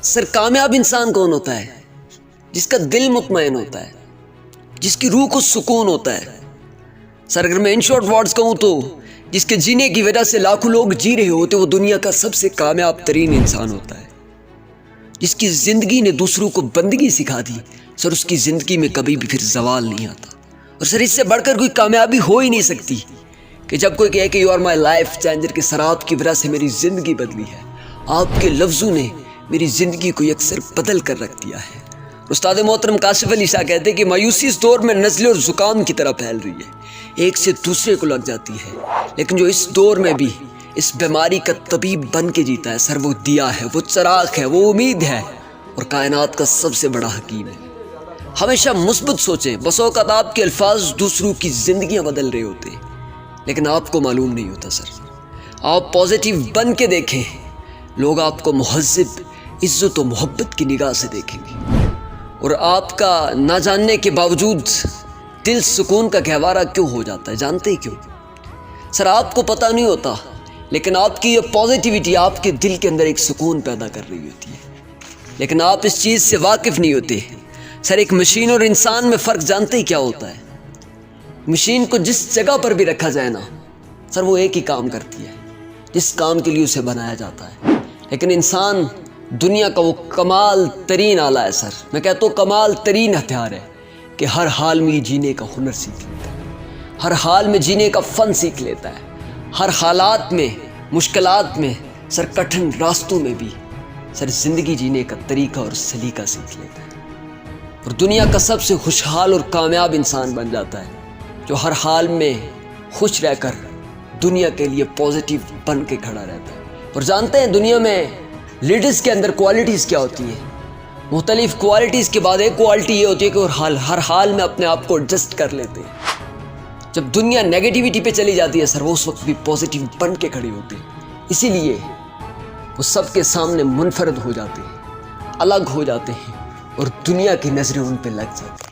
سر کامیاب انسان کون ہوتا ہے؟ جس کا دل مطمئن ہوتا ہے، جس کی روح کو سکون ہوتا ہے۔ سر اگر میں ان شارٹ ورڈز کہوں تو جس کے جینے کی وجہ سے لاکھوں لوگ جی رہے ہوتے وہ دنیا کا سب سے کامیاب ترین انسان ہوتا ہے۔ جس کی زندگی نے دوسروں کو بندگی سکھا دی، سر اس کی زندگی میں کبھی بھی پھر زوال نہیں آتا۔ اور سر اس سے بڑھ کر کوئی کامیابی ہو ہی نہیں سکتی کہ جب کوئی کہے کہ you are my life changer, کے سر آپ کی وجہ سے میری زندگی بدلی ہے، آپ کے لفظوں نے میری زندگی کو یکسر بدل کر رکھ دیا ہے۔ استاد محترم کاشف علی شاہ کہتے ہیں کہ مایوسی اس دور میں نزلے اور زکام کی طرح پھیل رہی ہے، ایک سے دوسرے کو لگ جاتی ہے، لیکن جو اس دور میں بھی اس بیماری کا طبیب بن کے جیتا ہے سر، وہ دیا ہے، وہ چراغ ہے، وہ امید ہے اور کائنات کا سب سے بڑا حکیم ہے۔ ہمیشہ مثبت سوچیں۔ بس اوقات آپ کے الفاظ دوسروں کی زندگیاں بدل رہے ہوتے ہیں لیکن آپ کو معلوم نہیں ہوتا۔ سر آپ پازیٹیو بن کے دیکھیں، لوگ آپ کو مہذب، عزت و محبت کی نگاہ سے دیکھیں گے، اور آپ کا نہ جاننے کے باوجود دل سکون کا گہوارہ کیوں ہو جاتا ہے؟ جانتے ہی کیوں؟ سر آپ کو پتہ نہیں ہوتا لیکن آپ کی یہ پازیٹیوٹی آپ کے دل کے اندر ایک سکون پیدا کر رہی ہوتی ہے، لیکن آپ اس چیز سے واقف نہیں ہوتے۔ سر ایک مشین اور انسان میں فرق جانتے ہی کیا ہوتا ہے؟ مشین کو جس جگہ پر بھی رکھا جائے نا سر، وہ ایک ہی کام کرتی ہے جس کام کے لیے اسے بنایا جاتا ہے، لیکن انسان دنیا کا وہ کمال ترین آلہ ہے سر، میں کہتا ہوں کمال ترین ہتھیار ہے کہ ہر حال میں جینے کا ہنر سیکھ لیتا ہے، ہر حال میں جینے کا فن سیکھ لیتا ہے، ہر حالات میں، مشکلات میں، سر کٹھن راستوں میں بھی سر زندگی جینے کا طریقہ اور سلیقہ سیکھ لیتا ہے، اور دنیا کا سب سے خوشحال اور کامیاب انسان بن جاتا ہے جو ہر حال میں خوش رہ کر دنیا کے لیے پازیٹیو بن کے کھڑا رہتا ہے۔ اور جانتے ہیں دنیا میں لیڈرز کے اندر کوالٹیز کیا ہوتی ہیں؟ مختلف کوالٹیز کے بعد ایک کوالٹی یہ ہوتی ہے کہ وہ ہر حال میں اپنے آپ کو ایڈجسٹ کر لیتے ہیں۔ جب دنیا نیگیٹیوٹی پہ چلی جاتی ہے سر، وہ اس وقت بھی پازیٹیو بن کے کھڑی ہوتی ہے، اسی لیے وہ سب کے سامنے منفرد ہو جاتے ہیں، الگ ہو جاتے ہیں اور دنیا کی نظریں ان پہ لگ جاتی ہیں۔